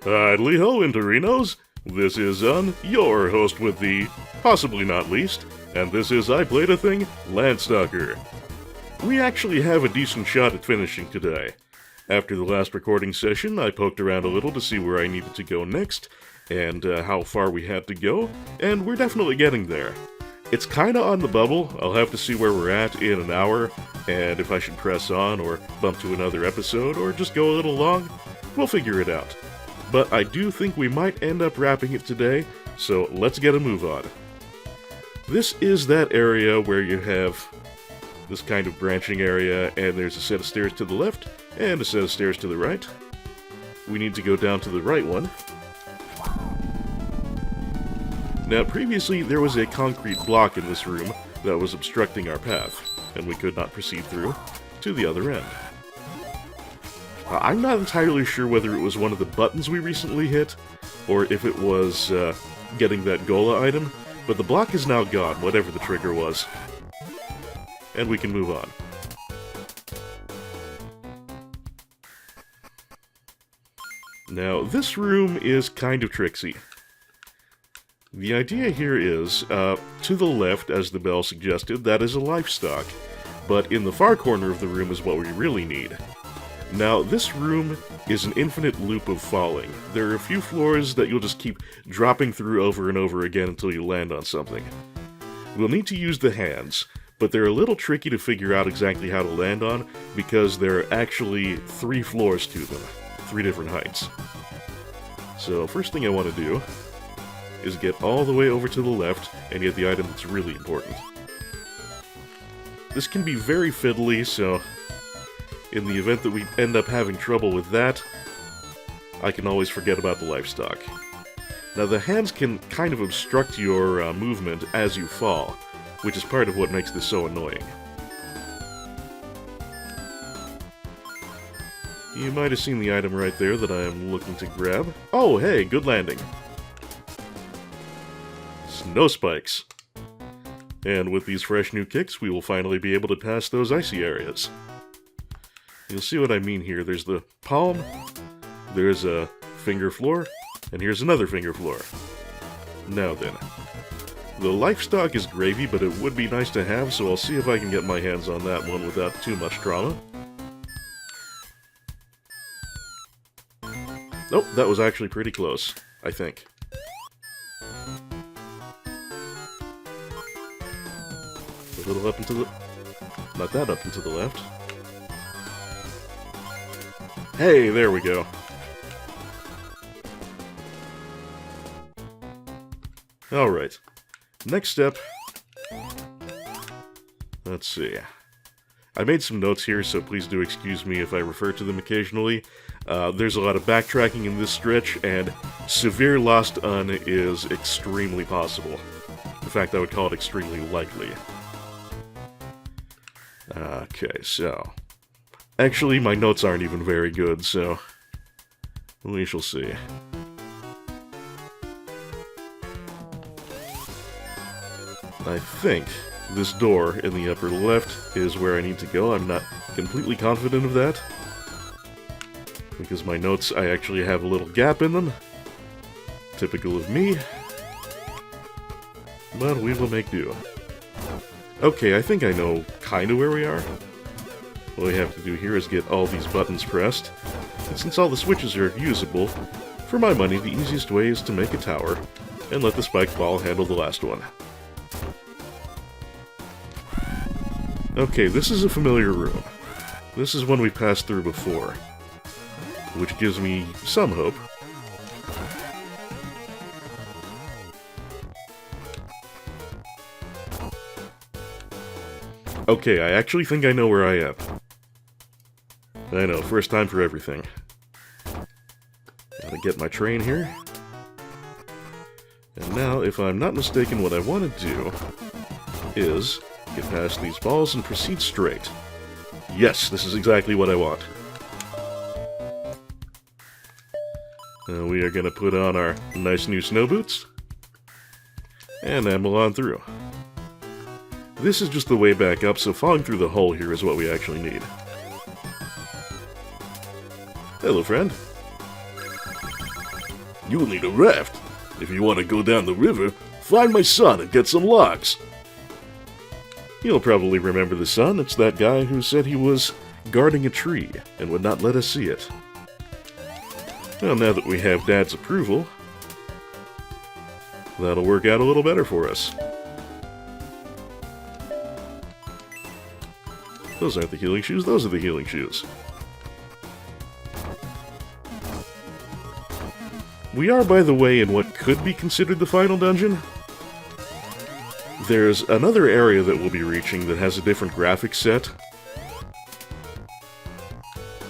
Idly ho, Interinos! This is your host with the possibly not least, and this is I Played a Thing, Landstalker. We actually have a decent shot at finishing today. After the last recording session, I poked around a little to see where I needed to go next, and how far we had to go, and we're definitely getting there. It's kinda on the bubble. I'll have to see where we're at in an hour, and if I should press on, or bump to another episode, or just go a little long, we'll figure it out. But I do think we might end up wrapping it today, so let's get a move on. This is that area where you have this kind of branching area, and there's a set of stairs to the left, and a set of stairs to the right. We need to go down to the right one. Now, previously, there was a concrete block in this room that was obstructing our path, and we could not proceed through to the other end. I'm not entirely sure whether it was one of the buttons we recently hit, or if it was getting that Gola item, but the block is now gone, whatever the trigger was. And we can move on. Now, this room is kind of tricksy. The idea here is, to the left, as the bell suggested, that is a livestock, but in the far corner of the room is what we really need. Now, this room is an infinite loop of falling. There are a few floors that you'll just keep dropping through over and over again until you land on something. We'll need to use the hands, but they're a little tricky to figure out exactly how to land on, because there are actually 3 floors to them, 3 different heights. So, first thing I want to do is get all the way over to the left and get the item that's really important. This can be very fiddly, so in the event that we end up having trouble with that, I can always forget about the livestock. Now, the hands can kind of obstruct your movement as you fall, which is part of what makes this so annoying. You might have seen the item right there that I am looking to grab. Oh, hey, good landing. Snow spikes. And with these fresh new kicks, we will finally be able to pass those icy areas. You'll see what I mean here. There's the palm, there's a finger floor, and here's another finger floor. Now then. The livestock is gravy, but it would be nice to have, so I'll see if I can get my hands on that one without too much trauma. Nope, that was actually pretty close, I think. A little up and to the... not that up and to the left. Hey, there we go. Alright. Next step. Let's see. I made some notes here, so please do excuse me if I refer to them occasionally. There's a lot of backtracking in this stretch, and severe lost un is extremely possible. In fact, I would call it extremely likely. Okay, so... actually, my notes aren't even very good, so we shall see. I think this door in the upper left is where I need to go. I'm not completely confident of that, because my notes, I actually have a little gap in them. Typical of me. But we will make do. Okay, I think I know kinda where we are. What we have to do here is get all these buttons pressed, and since all the switches are usable, for my money the easiest way is to make a tower, and let the spiked ball handle the last one. Okay, this is a familiar room. This is one we passed through before, which gives me some hope. Okay, I actually think I know where I am. I know, first time for everything. Gotta get my train here. And now, if I'm not mistaken, what I want to do is get past these balls and proceed straight. Yes, this is exactly what I want. We are gonna put on our nice new snow boots and amble on through. This is just the way back up, so falling through the hole here is what we actually need. Hello, friend. You'll need a raft. If you want to go down the river, find my son and get some logs. You'll probably remember the son. It's that guy who said he was guarding a tree and would not let us see it. Well, now that we have Dad's approval, that'll work out a little better for us. Those aren't the healing shoes, those are the healing shoes. We are, by the way, in what could be considered the final dungeon. There's another area that we'll be reaching that has a different graphics set.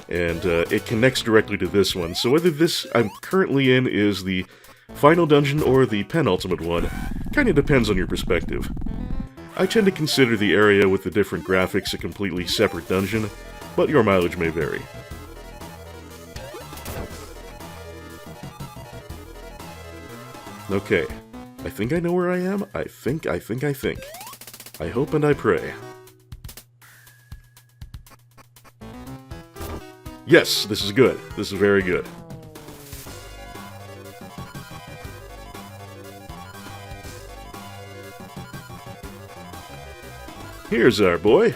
And it connects directly to this one. So whether this I'm currently in is the final dungeon or the penultimate one, kind of depends on your perspective. I tend to consider the area with the different graphics a completely separate dungeon, but your mileage may vary. Okay, I think I know where I am. I think. I hope and I pray. Yes, this is good. This is very good. Here's our boy.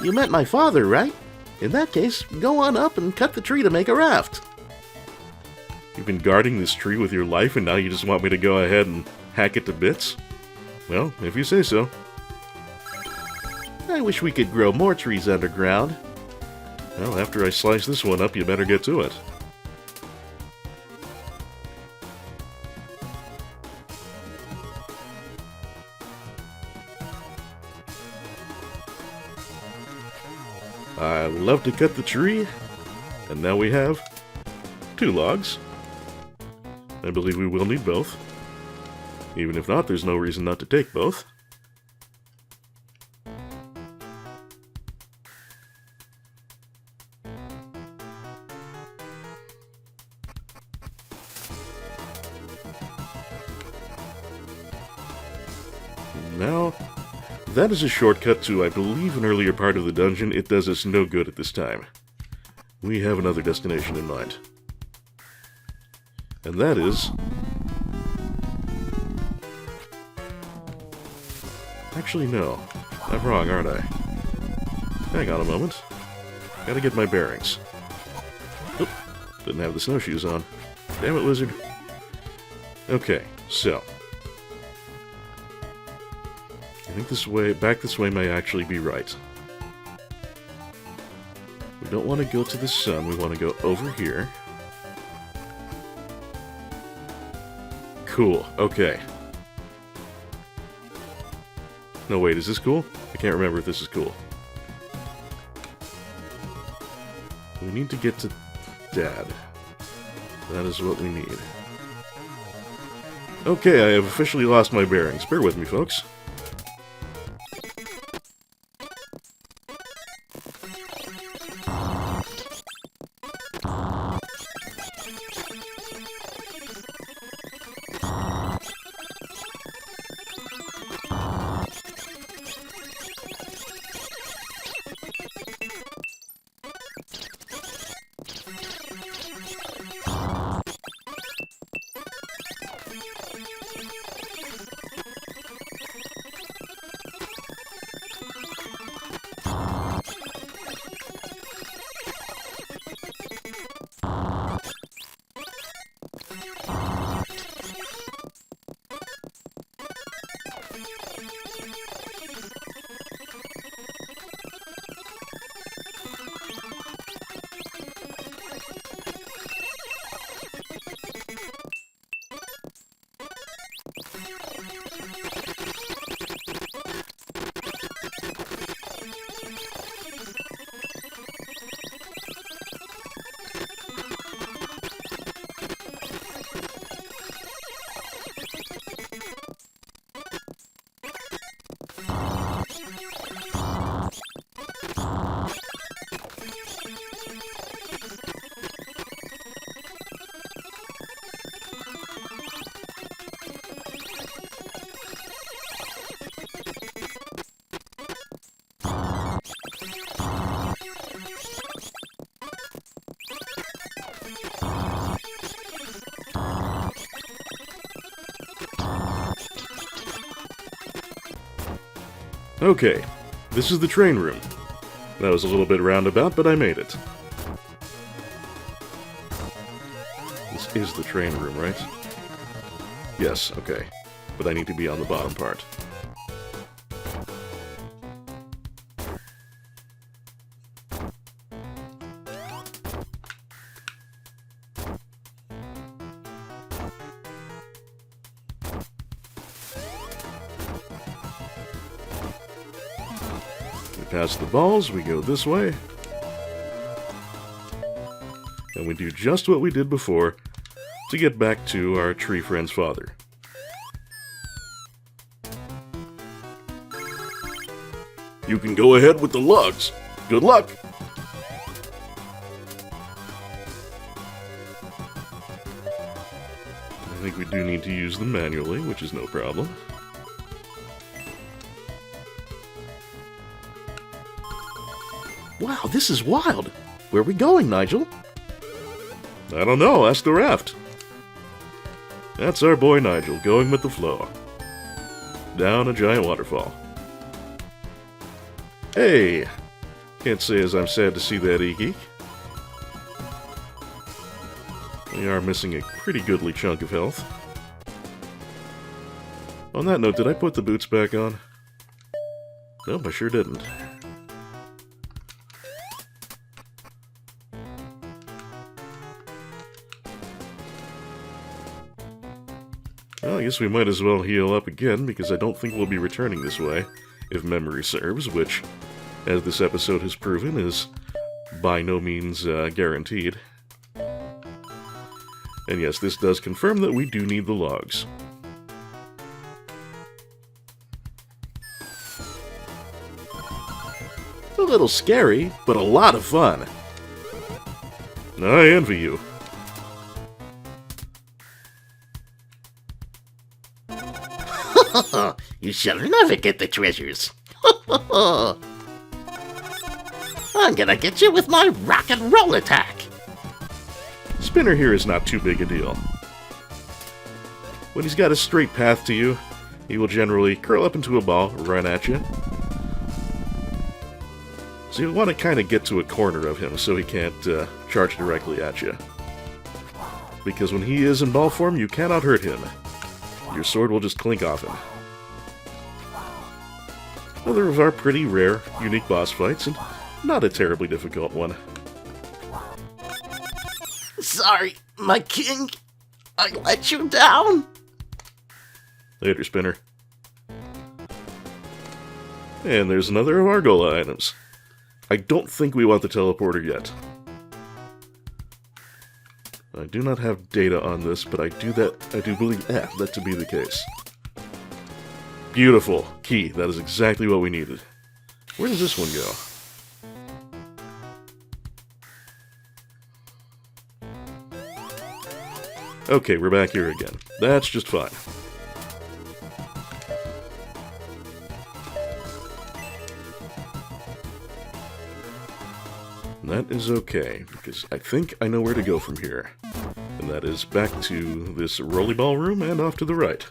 You met my father, right? In that case, go on up and cut the tree to make a raft. You've been guarding this tree with your life, and now you just want me to go ahead and hack it to bits? Well, if you say so. I wish we could grow more trees underground. Well, after I slice this one up, you better get to it. I love to cut the tree, and now we have 2 logs. I believe we will need both. Even if not, there's no reason not to take both. Now, that is a shortcut to, I believe, an earlier part of the dungeon. It does us no good at this time. We have another destination in mind. And that is... Actually, no. I'm wrong, aren't I? Hang on a moment. Gotta get my bearings. Oop, didn't have the snowshoes on. Damn it, lizard. Okay, so... I think this way, back this way may actually be right. We don't want to go to the sun, we want to go over here. Cool, okay. No, wait, is this cool? I can't remember if this is cool. We need to get to Dad. That is what we need. Okay, I have officially lost my bearings. Bear with me, folks. Okay, this is the train room. That was a little bit roundabout, but I made it. This is the train room, right? Yes, okay. But I need to be on the bottom part. We pass the balls, we go this way. And we do just what we did before to get back to our tree friend's father. You can go ahead with the logs. Good luck! I think we do need to use them manually, which is no problem. Wow, this is wild. Where are we going, Nigel? I don't know, ask the raft. That's our boy Nigel, going with the flow. Down a giant waterfall. Hey! Can't say as I'm sad to see that e-geek. We are missing a pretty goodly chunk of health. On that note, did I put the boots back on? Nope, I sure didn't. Well, I guess we might as well heal up again, because I don't think we'll be returning this way, if memory serves, which, as this episode has proven, is by no means guaranteed. And yes, this does confirm that we do need the logs. A little scary, but a lot of fun. I envy you. You shall never get the treasures. I'm gonna get you with my rock and roll attack. Spinner here is not too big a deal. When he's got a straight path to you, he will generally curl up into a ball, run at you. So you'll want to kind of get to a corner of him so he can't charge directly at you. Because when he is in ball form, you cannot hurt him. Your sword will just clink off him. Another of our pretty rare, unique boss fights, and not a terribly difficult one. Sorry, my king. I let you down. Later, Spinner. And there's another of our Gola items. I don't think we want the teleporter yet. I do not have data on this, but I do believe that to be the case. Beautiful. Key. That is exactly what we needed. Where does this one go? Okay, we're back here again. That's just fine. That is okay, because I think I know where to go from here. And that is back to this rollerball room and off to the right.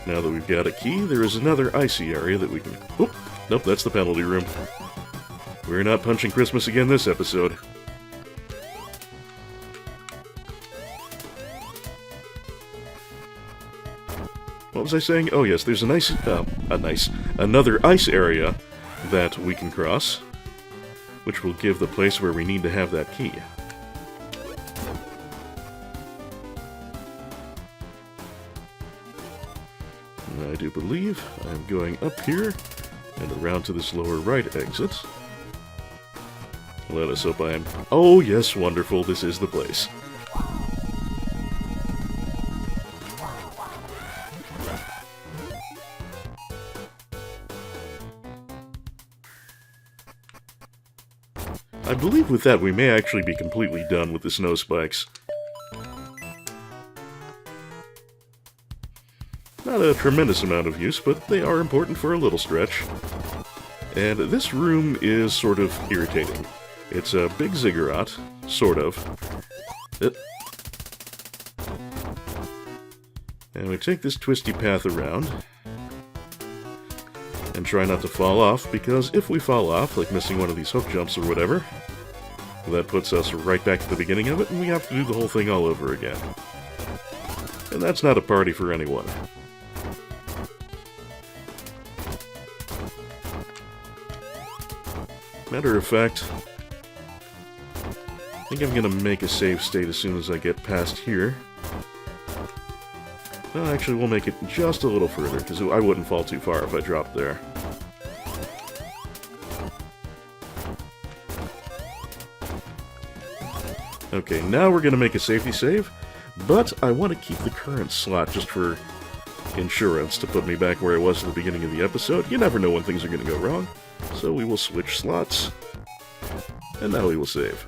Now that we've got a key, there is another icy area that we can... Oh, nope, that's the penalty room. We're not punching Christmas again this episode. What was I saying? Oh yes, there's another ice area that we can cross, which will give the place where we need to have that key. And I do believe I'm going up here and around to this lower right exit. Let us hope I am... Oh yes, wonderful, this is the place. I believe with that we may actually be completely done with the snow spikes. Not a tremendous amount of use, but they are important for a little stretch. And this room is sort of irritating. It's a big ziggurat, sort of. And we take this twisty path around. And try not to fall off, because if we fall off, like missing one of these hook jumps or whatever, that puts us right back to the beginning of it, and we have to do the whole thing all over again. And that's not a party for anyone. Matter of fact, I think I'm gonna make a save state as soon as I get past here. No, actually, we'll make it just a little further, because I wouldn't fall too far if I dropped there. Okay, now we're gonna make a safety save, but I want to keep the current slot just for insurance to put me back where I was at the beginning of the episode. You never know when things are gonna go wrong. So we will switch slots, and now we will save.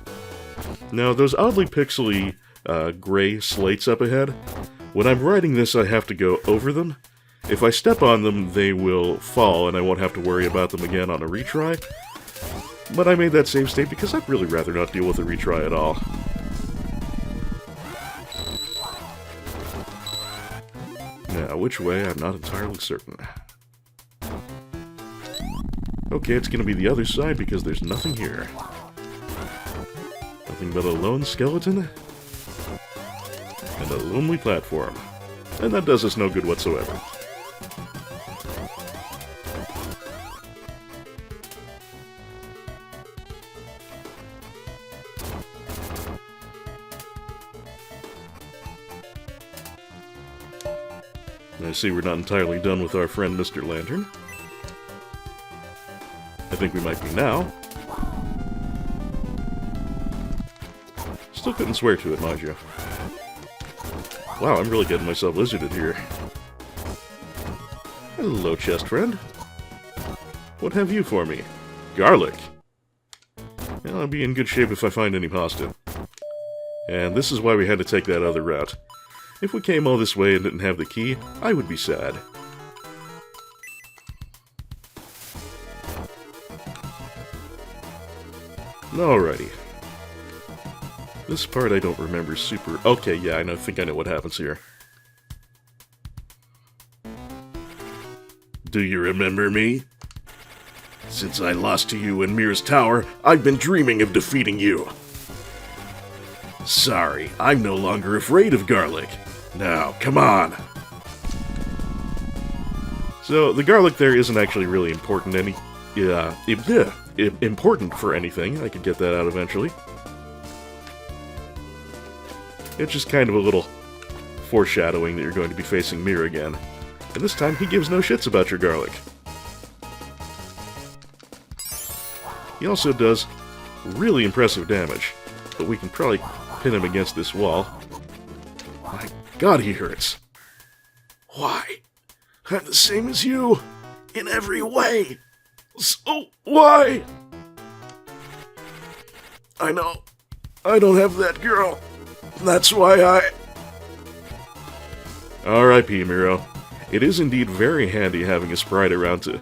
Now, those oddly pixely gray slates up ahead, when I'm riding this I have to go over them. If I step on them, they will fall, and I won't have to worry about them again on a retry. But I made that save state because I'd really rather not deal with a retry at all. Now, which way, I'm not entirely certain. Okay, it's gonna be the other side because there's nothing here. Nothing but a lone skeleton and a lonely platform. And that does us no good whatsoever. I see we're not entirely done with our friend Mr. Lantern. I think we might be now. Still couldn't swear to it, mind you. Wow, I'm really getting myself lizarded here. Hello, chest friend. What have you for me? Garlic. Well, I'll be in good shape if I find any pasta. And this is why we had to take that other route. If we came all this way and didn't have the key, I would be sad. Alrighty. This part I don't remember super... Okay, yeah, I think I know what happens here. Do you remember me? Since I lost to you in Mir's Tower, I've been dreaming of defeating you. Sorry, I'm no longer afraid of garlic. Now, come on! So, the garlic there isn't actually really important important for anything. I could get that out eventually. It's just kind of a little foreshadowing that you're going to be facing Mir again. And this time, he gives no shits about your garlic. He also does really impressive damage, but we can probably pin him against this wall. My God, he hurts. Why? I'm the same as you, in every way. So, why? I know. I don't have that girl. That's why I... R.I.P. Miro. It is indeed very handy having a sprite around to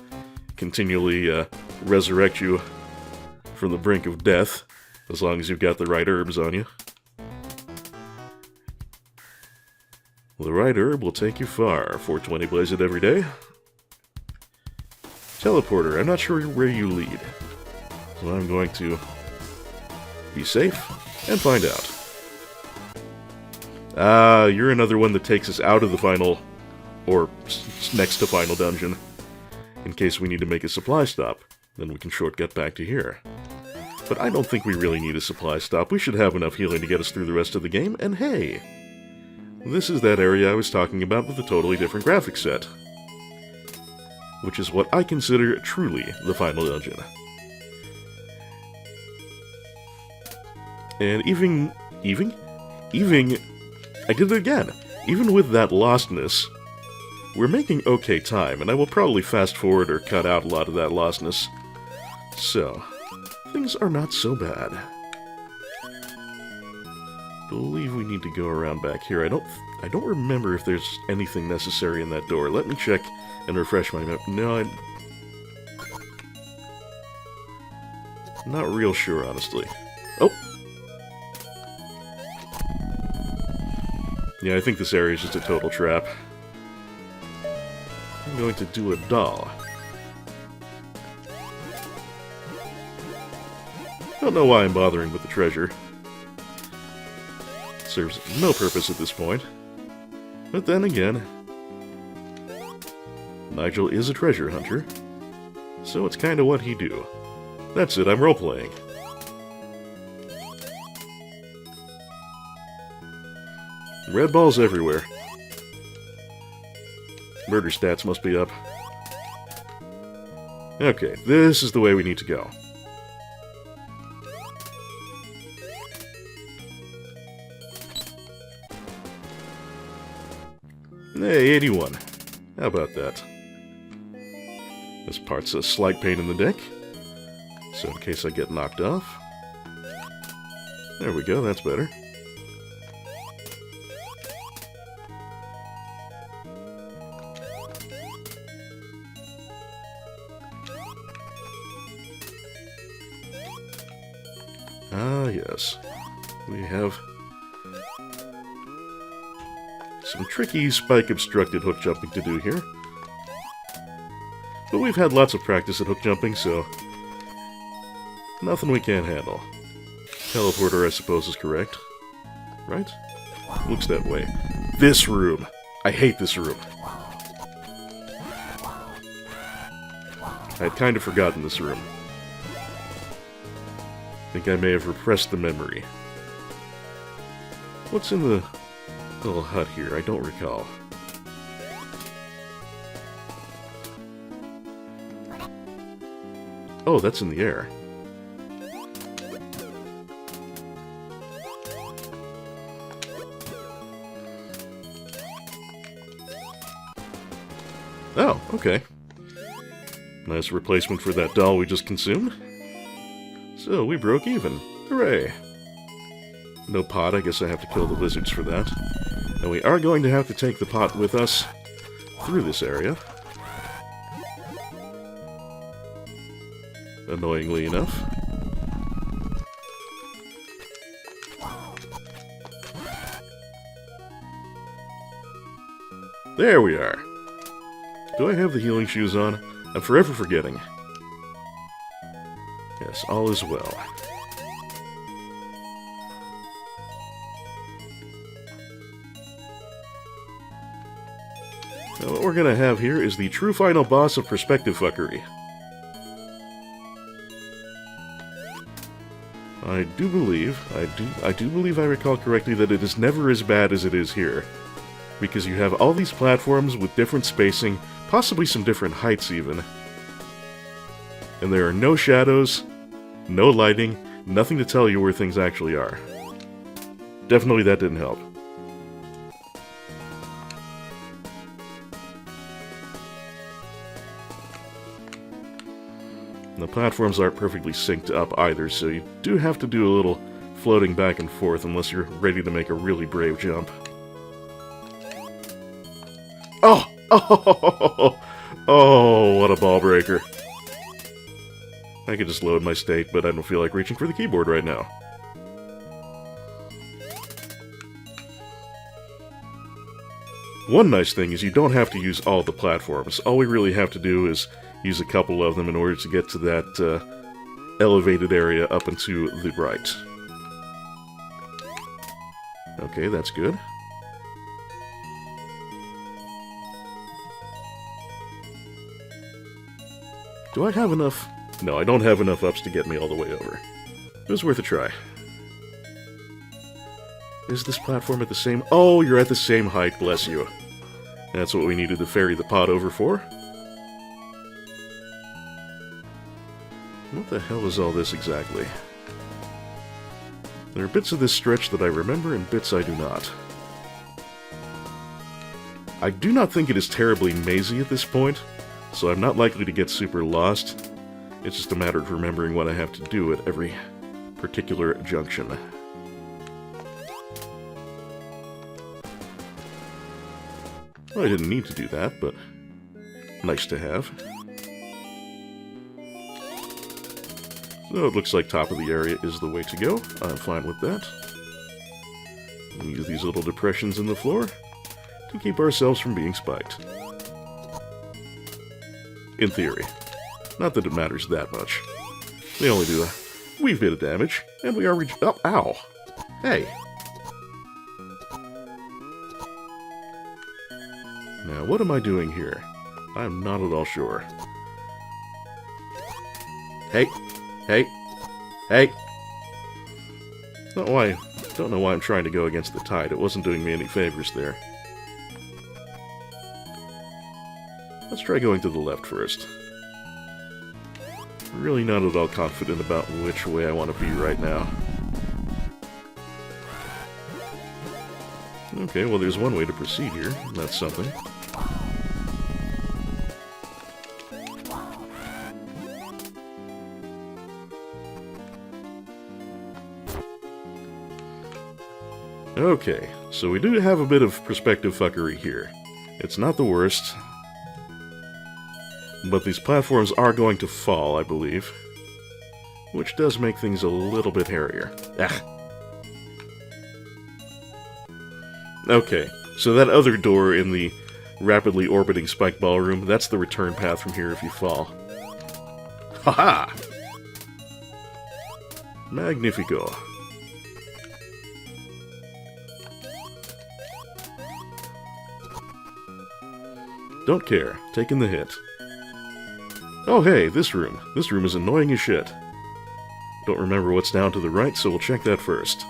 continually resurrect you from the brink of death, as long as you've got the right herbs on you. The right herb will take you far. 420 blaze it every day. Teleporter, I'm not sure where you lead. So I'm going to be safe and find out. Ah, you're another one that takes us out of the final, or next to final dungeon. In case we need to make a supply stop, then we can shortcut back to here. But I don't think we really need a supply stop. We should have enough healing to get us through the rest of the game, and hey! This is that area I was talking about with a totally different graphics set. Which is what I consider truly the final dungeon. And even, I did it again. Even with that lostness, we're making okay time, and I will probably fast forward or cut out a lot of that lostness. So, things are not so bad. I believe we need to go around back here. I don't remember if there's anything necessary in that door. Let me check and refresh my memory. No, I'm not real sure, honestly. Oh! Yeah, I think this area is just a total trap. going to do a doll. Don't know why I'm bothering with the treasure. It serves no purpose at this point. But then again, Nigel is a treasure hunter, so it's kinda what he do. That's it, I'm role-playing. Red balls everywhere. Murder stats must be up. Okay, this is the way we need to go. Hey, 81. How about that? This part's a slight pain in the neck, so in case I get knocked off. There we go, that's better. Ah, yes. We have some tricky spike-obstructed hook jumping to do here. But we've had lots of practice at hook jumping, so nothing we can't handle. Teleporter, I suppose, is correct. Right? Looks that way. This room! I hate this room. I had kind of forgotten this room. I think I may have repressed the memory. What's in the little hut here? I don't recall. Oh, that's in the air. Oh, okay. Nice replacement for that doll we just consumed. So, we broke even. Hooray! No pot, I guess I have to kill the lizards for that. And we are going to have to take the pot with us through this area. Annoyingly enough. There we are! Do I have the healing shoes on? I'm forever forgetting. Yes, all is well. Now what we're gonna have here is the true final boss of perspective fuckery. I do believe I recall correctly that it is never as bad as it is here. Because you have all these platforms with different spacing, possibly some different heights even. And there are no shadows, no lighting, nothing to tell you where things actually are. Definitely that didn't help. And the platforms aren't perfectly synced up either, so you do have to do a little floating back and forth unless you're ready to make a really brave jump. Oh! Oh! Oh, what a ball breaker. I could just load my state, but I don't feel like reaching for the keyboard right now. One nice thing is you don't have to use all the platforms. All we really have to do is use a couple of them in order to get to that elevated area up and to the right. Okay, that's good. Do I have enough? No, I don't have enough ups to get me all the way over. It was worth a try. Is this platform at the same... Oh, you're at the same height, bless you. That's what we needed to ferry the pot over for. What the hell is all this exactly? There are bits of this stretch that I remember and bits I do not. I do not think it is terribly mazy at this point, so I'm not likely to get super lost. It's just a matter of remembering what I have to do at every particular junction. Well, I didn't need to do that, but nice to have. So it looks like top of the area is the way to go. I'm fine with that. We'll use these little depressions in the floor to keep ourselves from being spiked. in theory. Not that it matters that much. They only do a wee bit of damage, and we are oh, ow! Hey! Now, what am I doing here? I'm not at all sure. Hey! Hey! Hey! Don't know why I'm trying to go against the tide. It wasn't doing me any favors there. Let's try going to the left first. Really not at all confident about which way I want to be right now. Okay, well there's one way to proceed here. That's something. Okay, so we do have a bit of perspective fuckery here. It's not the worst. But these platforms are going to fall, I believe. Which does make things a little bit hairier. Ah. Okay, so that other door in the rapidly orbiting spike ballroom, that's the return path from here if you fall. Haha! Magnifico. Don't care. Taking the hit. Oh hey, this room. This room is annoying as shit. Don't remember what's down to the right, so we'll check that first.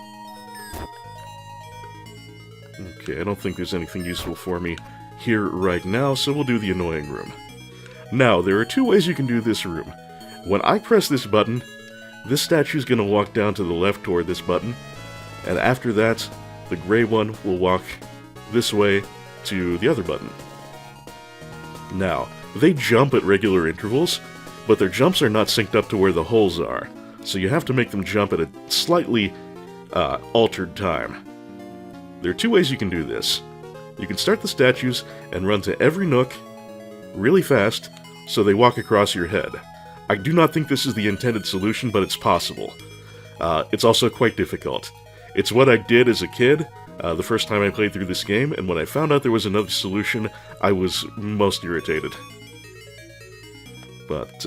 Okay, I don't think there's anything useful for me here right now, so we'll do the annoying room. Now, there are two ways you can do this room. When I press this button, this statue's gonna walk down to the left toward this button, and after that, the gray one will walk this way to the other button. Now, they jump at regular intervals, but their jumps are not synced up to where the holes are, so you have to make them jump at a slightly altered time. There are two ways you can do this. You can start the statues and run to every nook really fast so they walk across your head. I do not think this is the intended solution, but it's possible. It's also quite difficult. It's what I did as a kid, the first time I played through this game, and when I found out there was another solution, I was most irritated. But,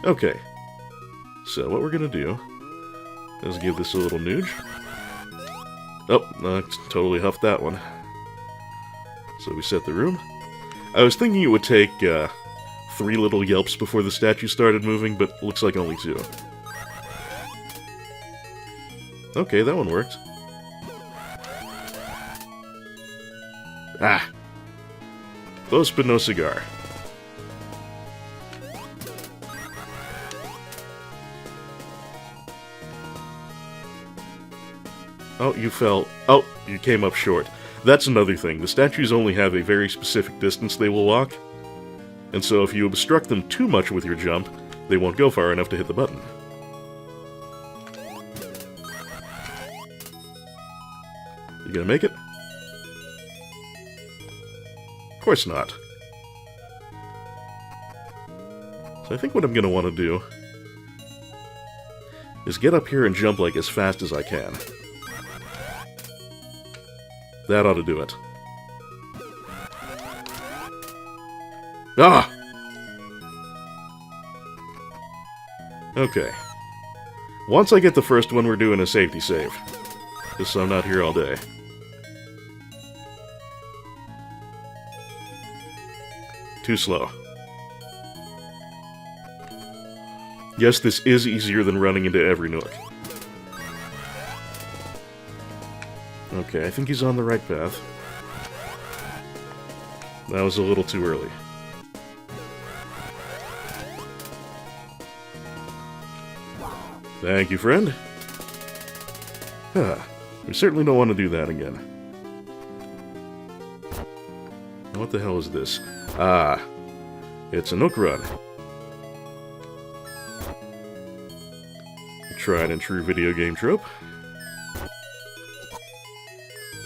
okay. So what we're gonna do is give this a little nudge. Oh, I totally huffed that one. So we set the room. I was thinking it would take 3 little yelps before the statue started moving, but looks like only 2. Okay, that one worked. Ah! Close but no cigar. Oh, you fell. Oh, you came up short. That's another thing. The statues only have a very specific distance they will walk. And so if you obstruct them too much with your jump, they won't go far enough to hit the button. You gonna make it? Of course not. So I think what I'm gonna want to do is get up here and jump like as fast as I can. That ought to do it. Ah! Okay. Once I get the first one, we're doing a safety save. Just so I'm not here all day. Too slow. Yes, this is easier than running into every nook. Okay, I think he's on the right path. That was a little too early. Thank you, friend. We certainly don't want to do that again. What the hell is this? Ah, it's a nook run. Tried and true video game trope.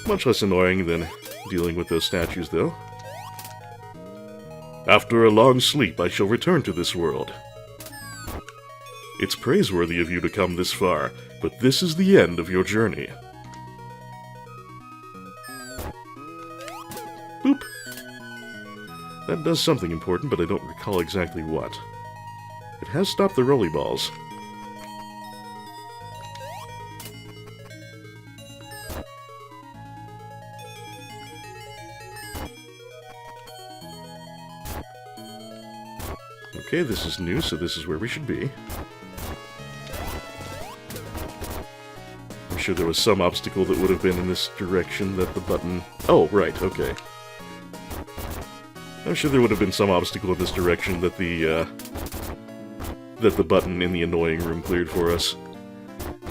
Much less annoying than dealing with those statues, though. After a long sleep, I shall return to this world. It's praiseworthy of you to come this far, but this is the end of your journey. Boop. That does something important, but I don't recall exactly what. It has stopped the rolly balls. Okay, this is new, so this is where we should be. I'm sure there was some obstacle that would have been in this direction that the button... Oh, right, okay. I'm sure there would have been some obstacle in this direction that the button in the annoying room cleared for us.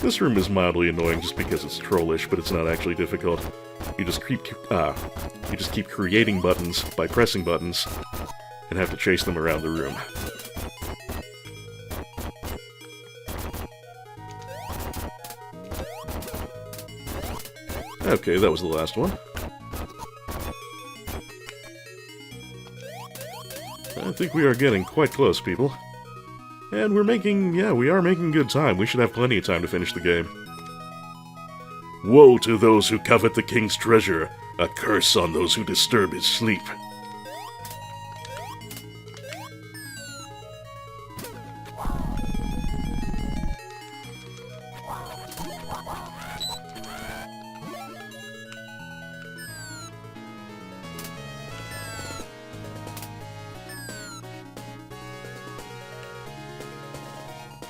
This room is mildly annoying just because it's trollish, but it's not actually difficult. You just keep creating buttons by pressing buttons, and have to chase them around the room. Okay, that was the last one. I think we are getting quite close, people. And we're making, we are making good time. We should have plenty of time to finish the game. Woe to those who covet the king's treasure, a curse on those who disturb his sleep.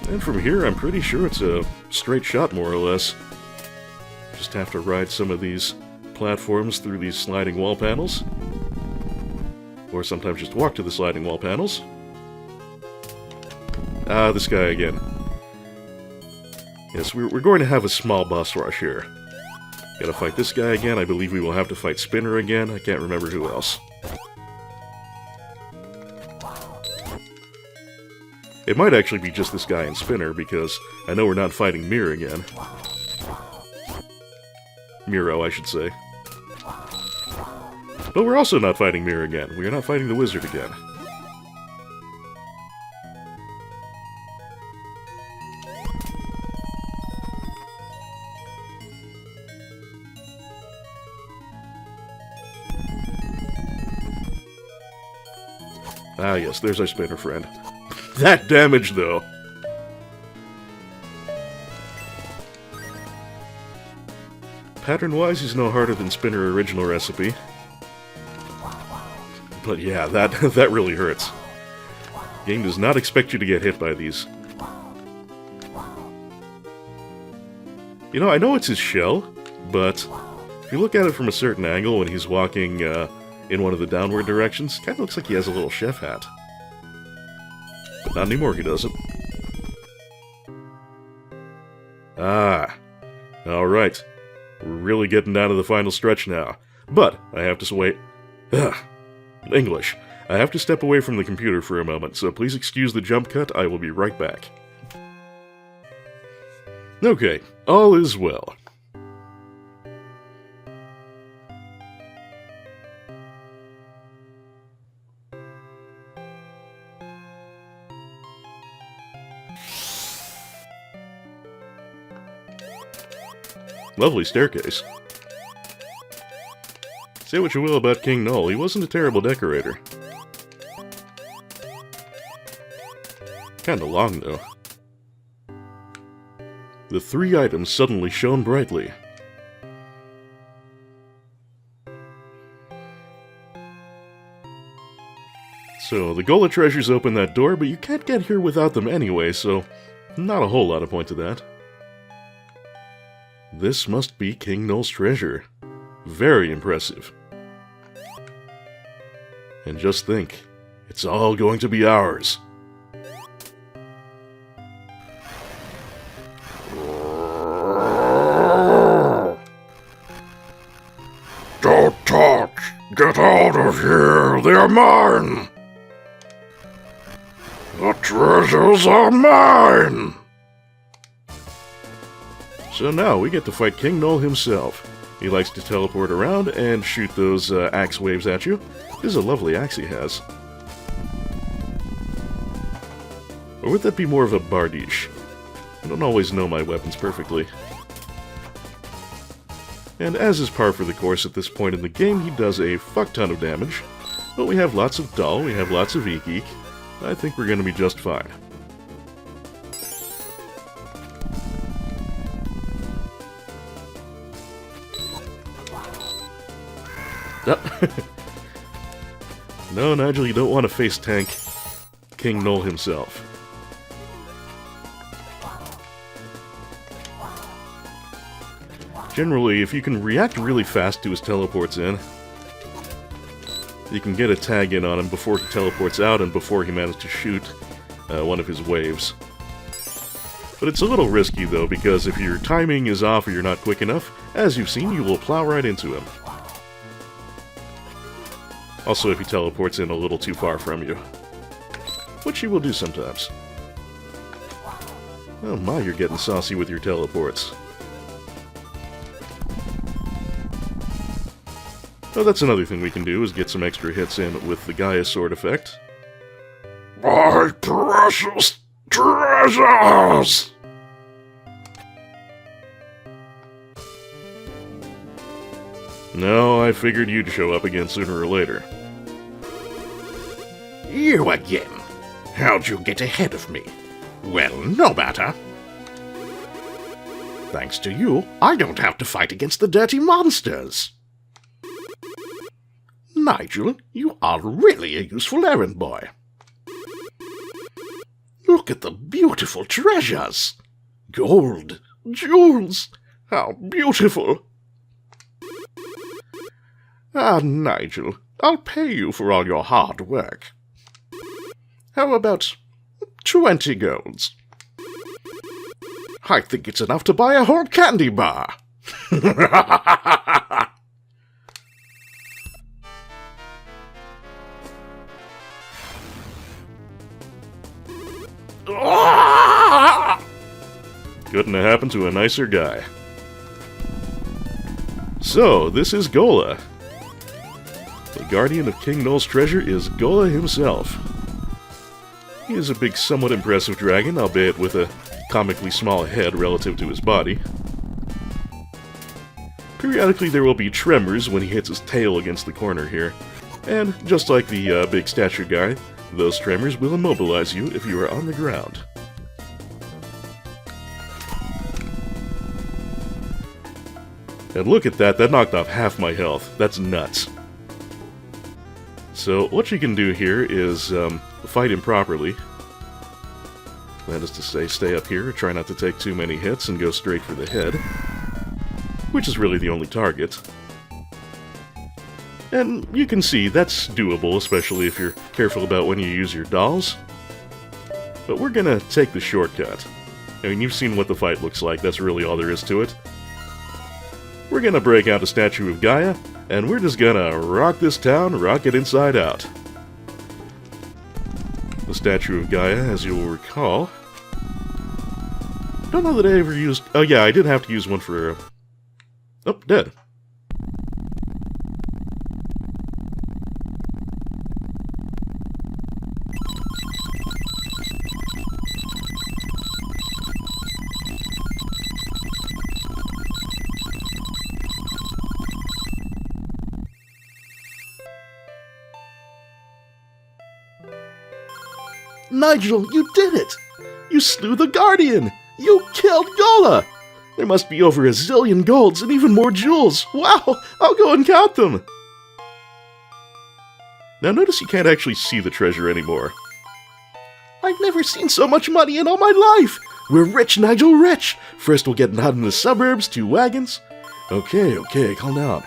And from here, I'm pretty sure it's a straight shot, more or less. Just have to ride some of these platforms through these sliding wall panels. Or sometimes just walk to the sliding wall panels. Ah, this guy again. Yes, we're going to have a small boss rush here. Gotta fight this guy again. I believe we will have to fight Spinner again. I can't remember who else. It might actually be just this guy and Spinner, because I know we're not fighting Mir again. Miro, I should say. But we're also not fighting Mir again. We are not fighting the wizard again. Ah yes, there's our Spinner friend. That damage, though! Pattern-wise, he's no harder than Spinner original recipe. But yeah, that really hurts. Game does not expect you to get hit by these. You know, I know it's his shell, but if you look at it from a certain angle when he's walking in one of the downward directions, it kind of looks like he has a little chef hat. But not anymore, he doesn't. Ah. Alright. We're really getting down to the final stretch now. But, I have to wait. English. I have to step away from the computer for a moment, so please excuse the jump cut. I will be right back. Okay, all is well. Lovely staircase. Say what you will about King Null, he wasn't a terrible decorator. Kinda long, though. The 3 items suddenly shone brightly. So, the Gola treasures open that door, but you can't get here without them anyway, so not a whole lot of point to that. This must be King Null's treasure. Very impressive. And just think, it's all going to be ours. Don't talk! Get out of here! They are mine! The treasures are mine! So now we get to fight King Null himself. He likes to teleport around and shoot those axe waves at you. This is a lovely axe he has. Or would that be more of a bardiche? I don't always know my weapons perfectly. And as is par for the course at this point in the game, he does a fuck ton of damage. But we have lots of Dull, we have lots of Eek. I think we're going to be just fine. No, Nigel, you don't want to face tank King Null himself. Generally, if you can react really fast to his teleports in, you can get a tag in on him before he teleports out and before he manages to shoot one of his waves. But it's a little risky, though, because if your timing is off or you're not quick enough, as you've seen, you will plow right into him. Also, if he teleports in a little too far from you. Which he will do sometimes. Oh my, you're getting saucy with your teleports. Oh, that's another thing we can do, is get some extra hits in with the Gaia Sword effect. My precious treasures! No, I figured you'd show up again sooner or later. You again? How'd you get ahead of me? Well, no matter. Thanks to you, I don't have to fight against the dirty monsters. Nigel, you are really a useful errand boy. Look at the beautiful treasures. Gold, jewels, how beautiful. Ah, Nigel, I'll pay you for all your hard work. How about 20 golds? I think it's enough to buy a whole candy bar. Couldn't have happened to a nicer guy. So, this is Gola. The guardian of King Null's treasure is Gola himself. He is a big, somewhat impressive dragon, albeit with a comically small head relative to his body. Periodically there will be tremors when he hits his tail against the corner here, and just like the big statue guy, those tremors will immobilize you if you are on the ground. And look at that, that knocked off half my health. That's nuts. So, what you can do here is fight him properly. That is to say, stay up here, try not to take too many hits, and go straight for the head. Which is really the only target. And you can see, that's doable, especially if you're careful about when you use your dolls. But we're gonna take the shortcut. I mean, you've seen what the fight looks like, that's really all there is to it. We're gonna break out a statue of Gaia, and we're just gonna rock this town, rock it inside out. The statue of Gaia, as you will recall... Don't know that I ever used... Oh yeah, I did have to use one for... Oh, dead. Nigel, you did it! You slew the Guardian! You killed Gola! There must be over a zillion golds and even more jewels! Wow! I'll go and count them! Now notice you can't actually see the treasure anymore. I've never seen so much money in all my life! We're rich, Nigel, rich! First we'll get out in the suburbs, 2 wagons. Okay, calm down.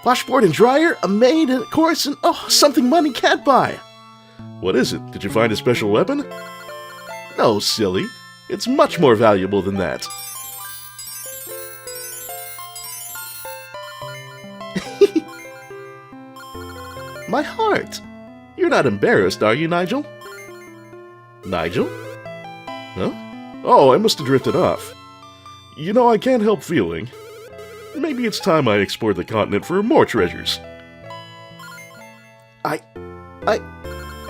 Washboard and dryer, a maid, and of course, and oh, something money can't buy! What is it? Did you find a special weapon? No, silly. It's much more valuable than that. My heart! You're not embarrassed, are you, Nigel? Nigel? Huh? Oh, I must have drifted off. You know, I can't help feeling. Maybe it's time I explored the continent for more treasures.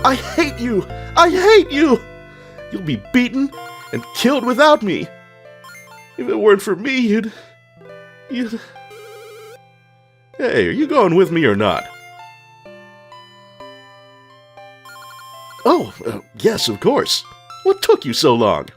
I hate you! I hate you! You'll be beaten and killed without me. If it weren't for me, you'd... Hey, are you going with me or not? Oh, yes, of course. What took you so long?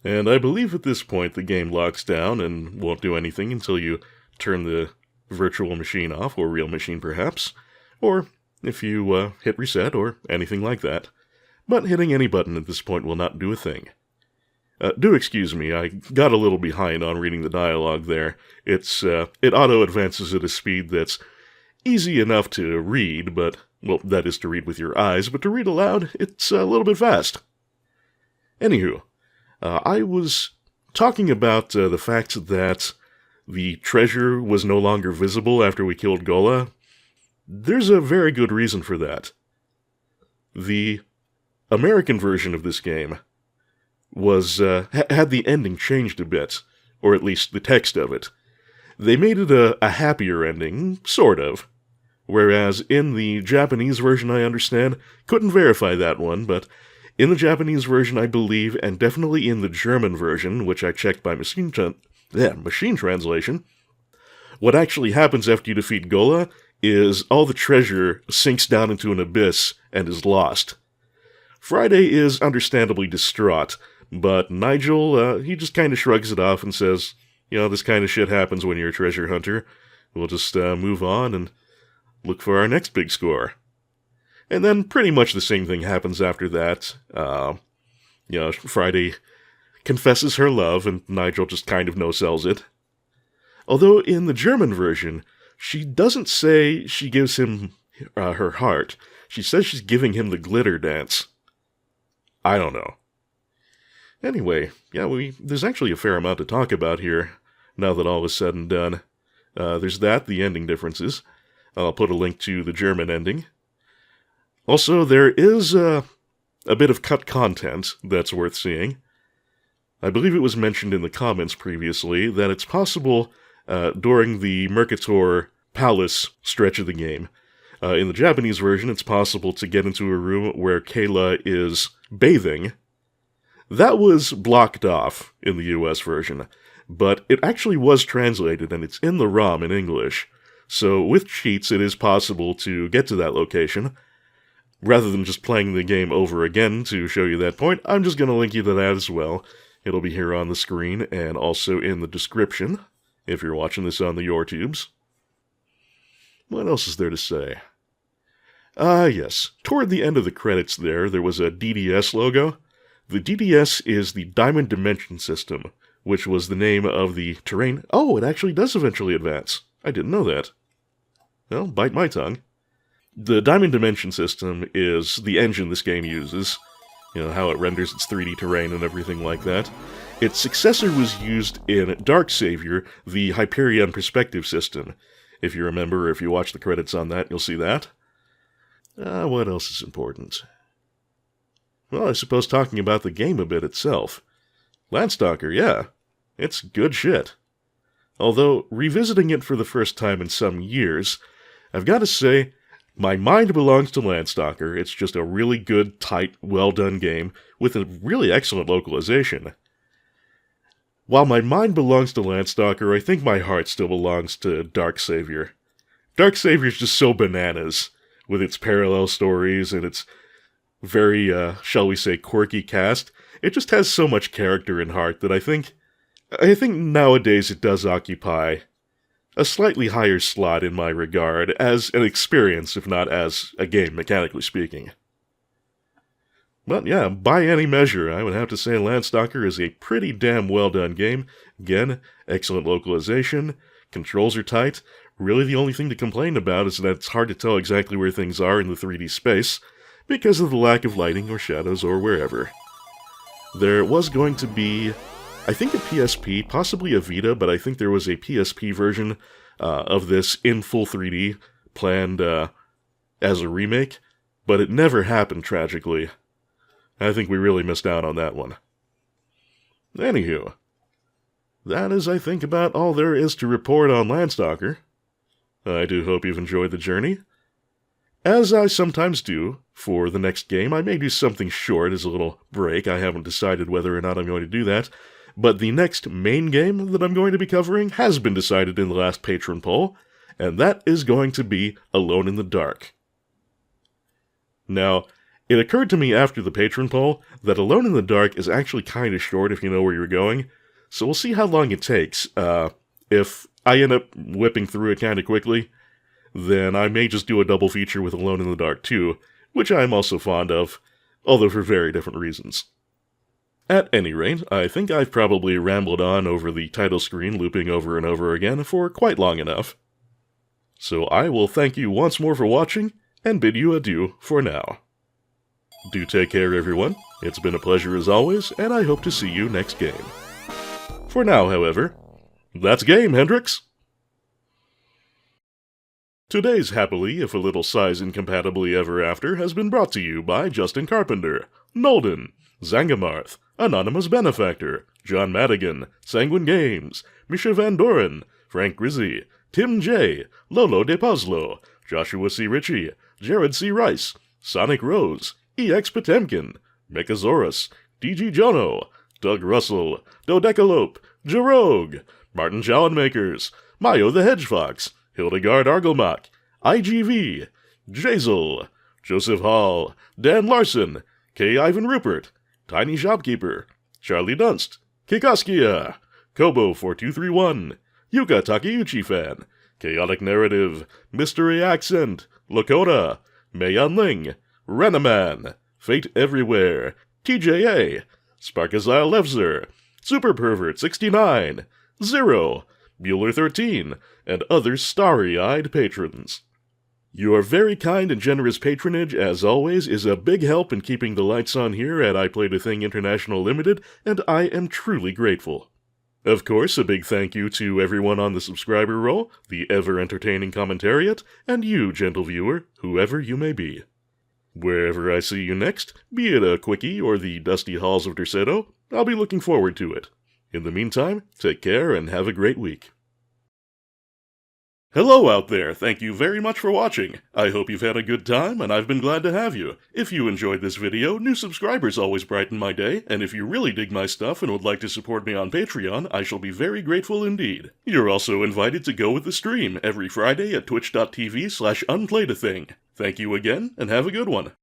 And I believe at this point the game locks down and won't do anything until you turn the virtual machine off, or real machine perhaps, or if you hit reset or anything like that. But hitting any button at this point will not do a thing. Do excuse me, I got a little behind on reading the dialogue there. It auto-advances at a speed that's easy enough to read, but, well, that is to read with your eyes, but to read aloud, it's a little bit fast. Anywho, I was talking about the fact that the treasure was no longer visible after we killed Gola. There's a very good reason for that. The American version of this game was had the ending changed a bit, or at least the text of it. They made it a happier ending, sort of. Whereas in the Japanese version, I understand, couldn't verify that one, but in the Japanese version, I believe, and definitely in the German version, which I checked by machine translation, what actually happens after you defeat Gola is all the treasure sinks down into an abyss and is lost. Friday is understandably distraught, but Nigel, he just kind of shrugs it off and says, you know, this kind of shit happens when you're a treasure hunter. We'll just move on and look for our next big score. And then pretty much the same thing happens after that. Friday confesses her love, and Nigel just kind of no-sells it. Although in the German version, she doesn't say she gives him her heart. She says she's giving him the glitter dance. I don't know. Anyway, yeah, there's actually a fair amount to talk about here, now that all is said and done. There's the ending differences. I'll put a link to the German ending. Also, there is a bit of cut content that's worth seeing. I believe it was mentioned in the comments previously that it's possible during the Mercator Palace stretch of the game. In the Japanese version, it's possible to get into a room where Kayla is bathing. That was blocked off in the US version, but it actually was translated and it's in the ROM in English. So with cheats, it is possible to get to that location. Rather than just playing the game over again to show you that point, I'm just going to link you to that as well. It'll be here on the screen and also in the description, if you're watching this on the YouTubes. What else is there to say? Yes. Toward the end of the credits there was a DDS logo. The DDS is the Diamond Dimension System, which was the name of the terrain. Oh, it actually does eventually advance. I didn't know that. Well, bite my tongue. The Diamond Dimension System is the engine this game uses. You know, how it renders its 3D terrain and everything like that. Its successor was used in Dark Savior, the Hyperion Perspective System. If you remember, or if you watch the credits on that, you'll see that. What else is important? Well, I suppose talking about the game a bit itself. Landstalker, yeah. It's good shit. Although, revisiting it for the first time in some years, I've got to say, my mind belongs to Landstalker. It's just a really good, tight, well-done game with a really excellent localization. While my mind belongs to Landstalker, I think my heart still belongs to Dark Savior. Dark Savior's just so bananas, with its parallel stories and its very, shall we say, quirky cast. It just has so much character and heart that I think nowadays it does occupy a slightly higher slot in my regard as an experience, if not as a game, mechanically speaking. But yeah, by any measure, I would have to say Landstalker is a pretty damn well-done game. Again, excellent localization, controls are tight. Really the only thing to complain about is that it's hard to tell exactly where things are in the 3D space, because of the lack of lighting or shadows or wherever. There was going to be, I think a PSP, possibly a Vita, but I think there was a PSP version of this in full 3D planned as a remake, but it never happened, tragically. I think we really missed out on that one. Anywho, that is, I think, about all there is to report on Landstalker. I do hope you've enjoyed the journey. As I sometimes do, for the next game, I may do something short as a little break. I haven't decided whether or not I'm going to do that. But the next main game that I'm going to be covering has been decided in the last patron poll, and that is going to be Alone in the Dark. Now, it occurred to me after the patron poll that Alone in the Dark is actually kind of short if you know where you're going, so we'll see how long it takes. If I end up whipping through it kind of quickly, then I may just do a double feature with Alone in the Dark 2, which I am also fond of, although for very different reasons. At any rate, I think I've probably rambled on over the title screen looping over and over again for quite long enough. So I will thank you once more for watching, and bid you adieu for now. Do take care, everyone. It's been a pleasure as always, and I hope to see you next game. For now, however, that's game, Hendrix! Today's Happily, if a little size incompatibly ever after, has been brought to you by Justin Carpenter, Nolden, Zangamarth, Anonymous Benefactor, John Madigan, Sanguine Games, Misha Van Doren, Frank Grizzy, Tim J., Lolo De Puzlo, Joshua C. Ritchie, Jared C. Rice, Sonic Rose, EX Potemkin, Mechasaurus, DG Jono, Doug Russell, Dodecalope, Jarogue, Martin Jallenmakers, Mayo the Hedgefox, Hildegard Argelmach, IGV, Jazel, Joseph Hall, Dan Larson, K. Ivan Rupert, Tiny Shopkeeper, Charlie Dunst, Kikoskia, Kobo4231, Yuka Takeuchi Fan, Chaotic Narrative, Mystery Accent, Lakota, Mayan Ling, Renaman, Fate Everywhere, TJA, Sparkazile Levzer, Super Pervert 69, Zero, Bueller 13, and other starry-eyed patrons. Your very kind and generous patronage, as always, is a big help in keeping the lights on here at I Played a Thing International Limited, and I am truly grateful. Of course, a big thank you to everyone on the subscriber roll, the ever-entertaining commentariat, and you, gentle viewer, whoever you may be. Wherever I see you next, be it a quickie or the dusty halls of Terceto, I'll be looking forward to it. In the meantime, take care and have a great week. Hello out there, thank you very much for watching. I hope you've had a good time, and I've been glad to have you. If you enjoyed this video, new subscribers always brighten my day, and if you really dig my stuff and would like to support me on Patreon, I shall be very grateful indeed. You're also invited to go with the stream every Friday at twitch.tv/unplayedathing. Thank you again, and have a good one.